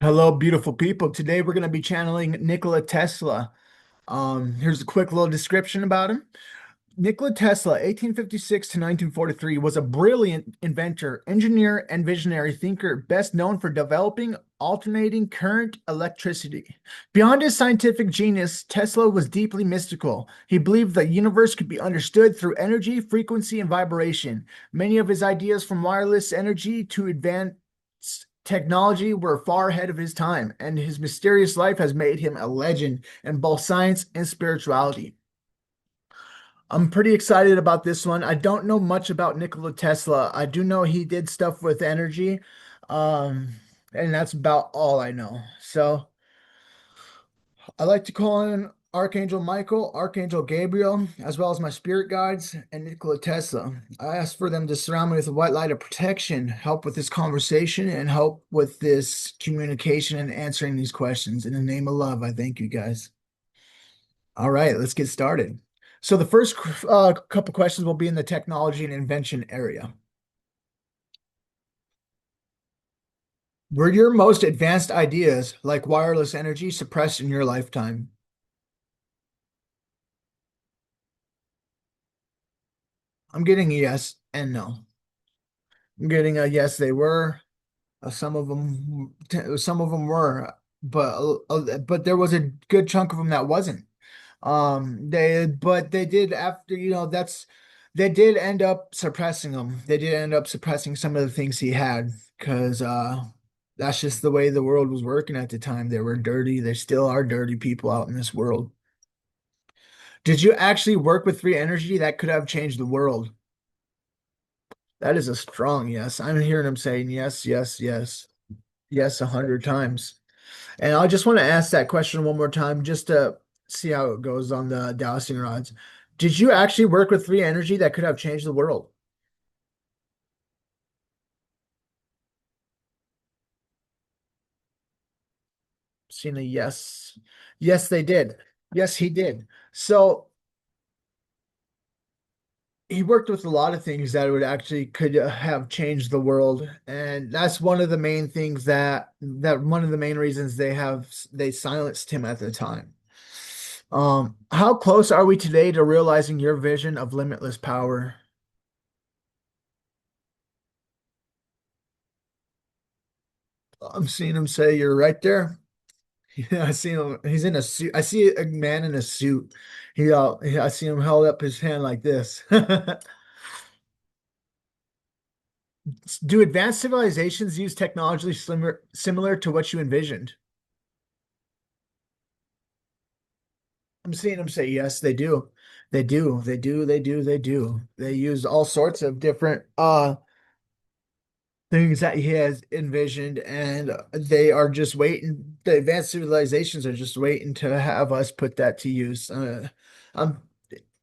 Hello, beautiful people. Today we're going to be channeling Nikola Tesla. Here's a quick little description about him. Nikola Tesla, 1856 to 1943, was a brilliant inventor, engineer, and visionary thinker, best known for developing alternating current electricity. Beyond his scientific genius, Tesla was deeply mystical. He believed the universe could be understood through energy, frequency, and vibration. Many of his ideas, from wireless energy to advanced technology, were far ahead of his time, and his mysterious life has made him a legend in both science and spirituality. I'm pretty excited about this one. I don't know much about Nikola Tesla. I do know he did stuff with energy, um, and that's about all I know. So I like to call in Archangel Michael, Archangel Gabriel, as well as my spirit guides and Nikola Tesla. I ask for them to surround me with a white light of protection, help with this conversation, and help with this communication and answering these questions. In the name of love, I thank you guys. All right, let's get started. So the first couple questions will be in the technology and invention area. Were your most advanced ideas, like wireless energy, suppressed in your lifetime? I'm getting a yes and no. I'm getting a yes, they were. Some of them were, but there was a good chunk of them that wasn't. But they did after, they did end up suppressing him. They did end up suppressing some of the things he had because that's just the way the world was working at the time. They were dirty. There still are dirty people out in this world. Did you actually work with free energy that could have changed the world? That is a strong yes. I'm hearing him saying yes, yes, yes, yes 100 times. And I just want to ask that question one more time just to see how it goes on the dowsing rods. Did you actually work with free energy that could have changed the world? Seen a yes. Yes, they did. Yes, he did. So he worked with a lot of things that would actually could have changed the world, and that's one of the main things that one of the main reasons they silenced him at the time. How close are we today to realizing your vision of limitless power? I'm seeing him say you're right there. Yeah, I see him. He's in a suit. I see a man in a suit. I see him held up his hand like this. Do advanced civilizations use technology similar to what you envisioned? I'm seeing him say yes, they do. They do. They do. They do. They do. They use all sorts of different things that he has envisioned, and they are just waiting. The advanced civilizations are just waiting to have us put that to use. I'm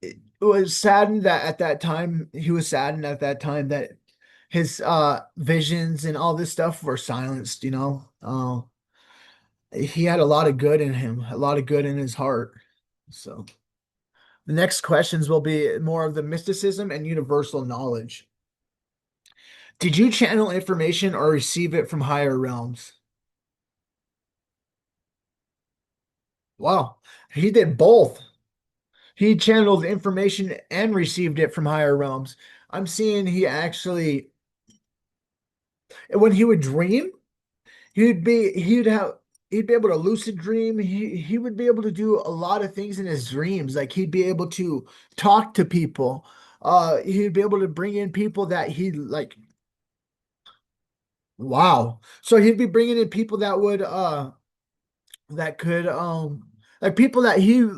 it was saddened that at that time he was saddened at that time that his visions and all this stuff were silenced, he had a lot of good in him, a lot of good in his heart. So the next questions will be more of the mysticism and universal knowledge. Did you channel information or receive it from higher realms? Wow, he did both. He channeled information and received it from higher realms. I'm seeing he actually, when he would dream, he'd be able to lucid dream. He would be able to do a lot of things in his dreams. Like he'd be able to talk to people. He'd be able to bring in people that he like. Wow. So he'd be bringing in people that would that could like people that he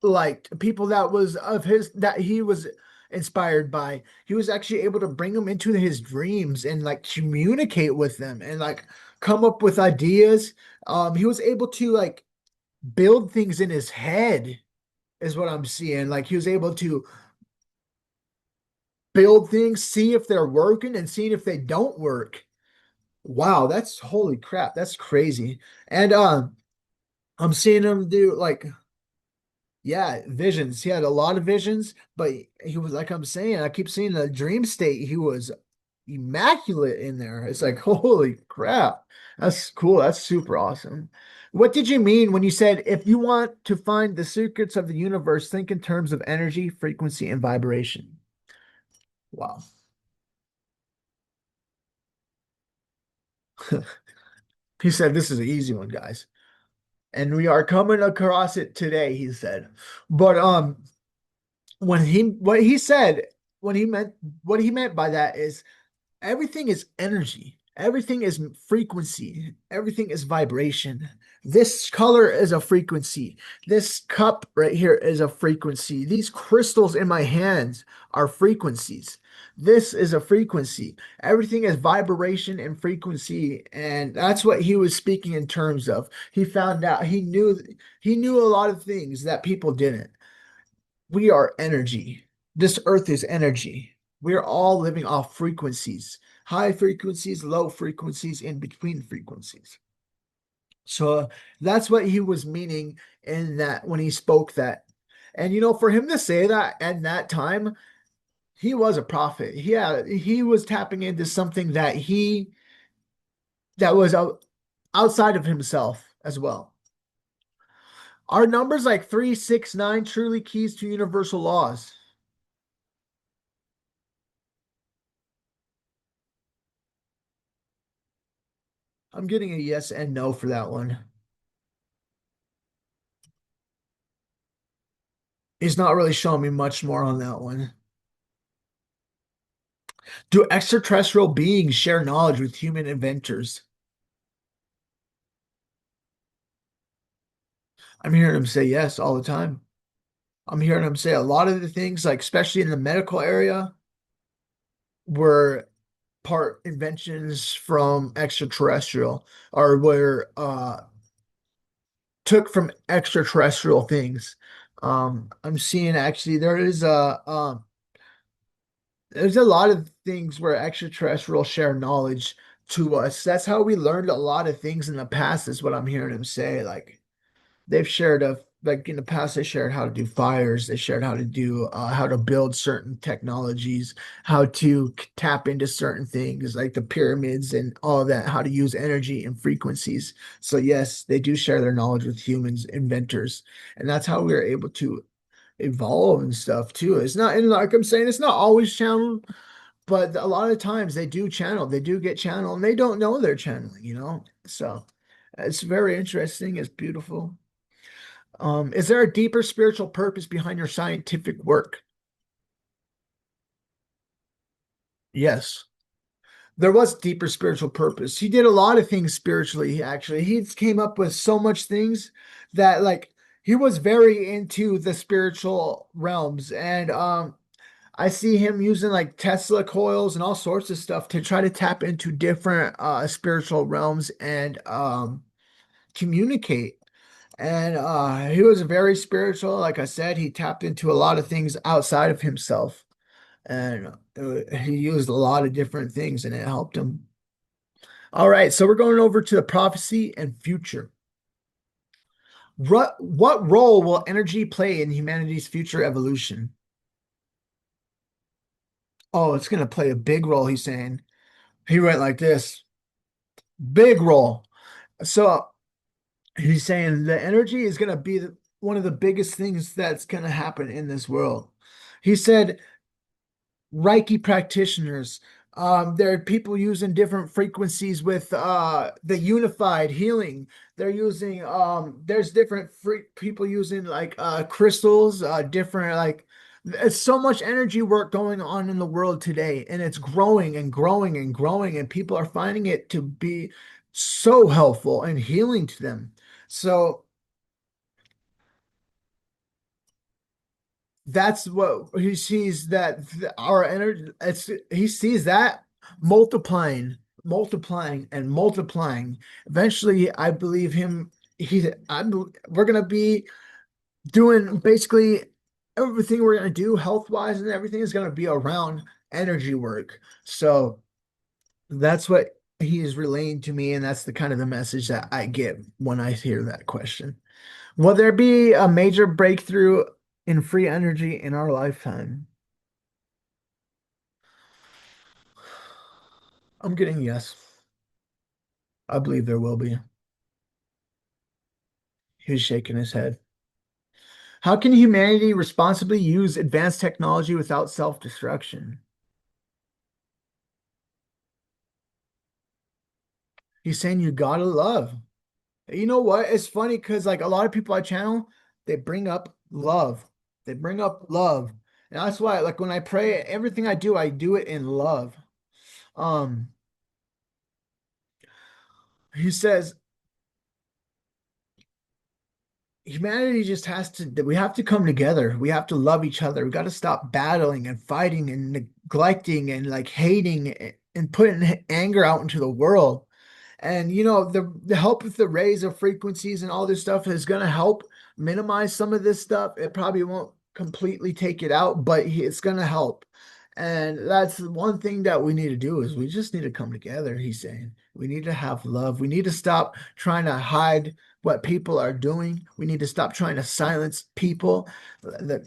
liked, people that was of his that he was inspired by. He was actually able to bring them into his dreams and like communicate with them and like come up with ideas. He was able to like build things in his head, is what I'm seeing. Like he was able to build things, see if they're working and seeing if they don't work. Wow, that's holy crap. That's crazy. And I'm seeing him do like, yeah, visions. He had a lot of visions, but he was like I'm saying, I keep seeing the dream state. He was, immaculate in there. It's like, holy crap. That's cool. That's super awesome. What did you mean when you said if you want to find the secrets of the universe, think in terms of energy, frequency, and vibration? Wow. He said this is an easy one, guys. And we are coming across it today, he said. But when he what he said, what he meant by that is everything is energy. Everything is frequency. Everything is vibration. This color is a frequency. This cup right here is a frequency. These crystals in my hands are frequencies. This is a frequency. Everything is vibration and frequency, and that's what he was speaking in terms of. He found out he knew a lot of things that people didn't. We are energy. This earth is energy. We're all living off frequencies, high frequencies, low frequencies, in between frequencies. So that's what he was meaning in that when he spoke that. And for him to say that at that time, he was a prophet. He was tapping into something that was outside of himself as well. Are numbers like 369 truly keys to universal laws? I'm getting a yes and no for that one. He's not really showing me much more on that one. Do extraterrestrial beings share knowledge with human inventors? I'm hearing him say yes all the time. I'm hearing him say a lot of the things, like especially in the medical area, were part inventions from extraterrestrial or were took from extraterrestrial things. I'm seeing actually there's a lot of things where extraterrestrials share knowledge to us. That's how we learned a lot of things in the past, is what I'm hearing him say. Like they've shared like in the past, they shared how to do fires, they shared how to do how to build certain technologies, how to tap into certain things like the pyramids and all that, how to use energy and frequencies. So yes, they do share their knowledge with humans, inventors, and that's how we are able to evolve and stuff too. It's not, and like I'm saying, it's not always channeled, but a lot of times they do channel, they do get channeled, and they don't know they're channeling. So it's very interesting. It's beautiful. Is there a deeper spiritual purpose behind your scientific work? Yes. There was deeper spiritual purpose. He did a lot of things spiritually, actually. He came up with so much things that like he was very into the spiritual realms. And I see him using like Tesla coils and all sorts of stuff to try to tap into different spiritual realms and communicate. And he was very spiritual. Like I said, he tapped into a lot of things outside of himself. And he used a lot of different things and it helped him. All right, so we're going over to the prophecy and future. What role will energy play in humanity's future evolution? Oh, it's going to play a big role, he's saying. He went like this, big role. So he's saying the energy is going to be one of the biggest things that's going to happen in this world. He said Reiki practitioners. There are people using different frequencies with the unified healing. They're using there's different people using like crystals, different like it's so much energy work going on in the world today, and it's growing and growing and growing, and people are finding it to be so helpful and healing to them. So that's what he sees, that our energy, he sees that multiplying, multiplying and multiplying. Eventually I believe him, we're going to be doing basically everything we're going to do health wise, and everything is going to be around energy work. So that's what he is relaying to me, and that's the kind of the message that I get when I hear that question. Will there be a major breakthrough in free energy in our lifetime? I'm getting yes. I believe there will be. He was shaking his head. How can humanity responsibly use advanced technology without self-destruction? He's saying you gotta love. You know what? It's funny because like a lot of people I channel, they bring up love. They bring up love. And that's why like when I pray, everything I do it in love. Um, he says humanity just has to we have to come together. We have to love each other. We got to stop battling and fighting and neglecting and like hating and putting anger out into the world. And you know, the help with the raise of frequencies and all this stuff is going to help minimize some of this stuff. It probably won't completely take it out, but it's going to help. And that's the one thing that we need to do is we just need to come together, he's saying. We need to have love. We need to stop trying to hide what people are doing. We need to stop trying to silence people. That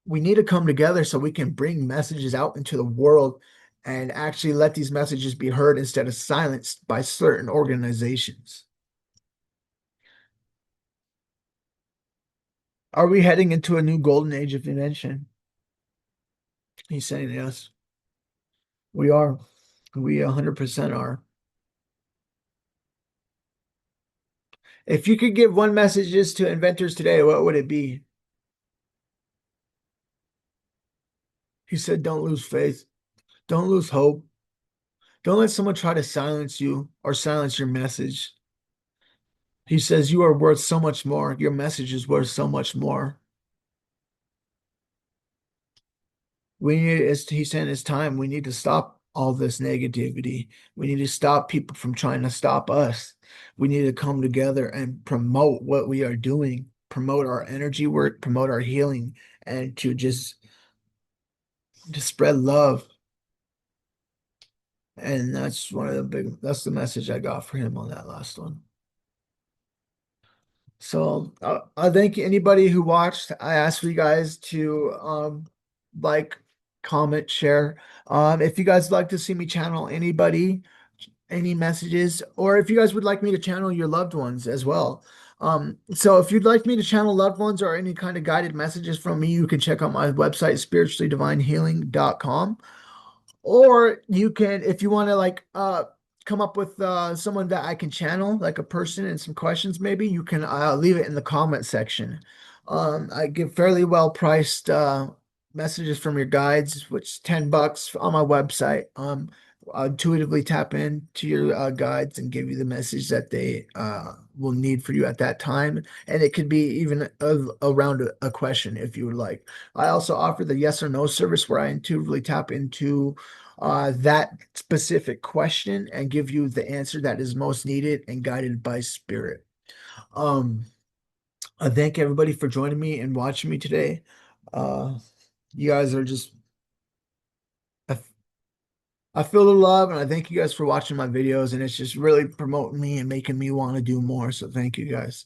we need to come together so we can bring messages out into the world and actually let these messages be heard instead of silenced by certain organizations. Are we heading into a new golden age of invention? He's saying yes. We are. We 100% are. If you could give one message to inventors today, what would it be? He said, don't lose faith. Don't lose hope. Don't let someone try to silence you or silence your message. He says, you are worth so much more. Your message is worth so much more. We need, as he's saying, it's time. We need to stop all this negativity. We need to stop people from trying to stop us. We need to come together and promote what we are doing, promote our energy work, promote our healing, and to just spread love. And that's one of the that's the message I got for him on that last one. So I thank anybody who watched. I asked for you guys to like, comment, share. If you guys like to see me channel anybody, any messages, or if you guys would like me to channel your loved ones as well. So if you'd like me to channel loved ones or any kind of guided messages from me, you can check out my website, spirituallydivinehealing.com. Or you can, if you want to like come up with someone that I can channel, like a person and some questions, maybe you can leave it in the comment section. I give fairly well priced messages from your guides, which is $10 on my website. I'll intuitively tap into your guides and give you the message that they will need for you at that time. And it could be even around a question if you would like. I also offer the yes or no service where I intuitively tap into that specific question and give you the answer that is most needed and guided by spirit. Um, I thank everybody for joining me and watching me today. You guys are just, I, I feel the love and I thank you guys for watching my videos and it's just really promoting me and making me want to do more. So thank you guys.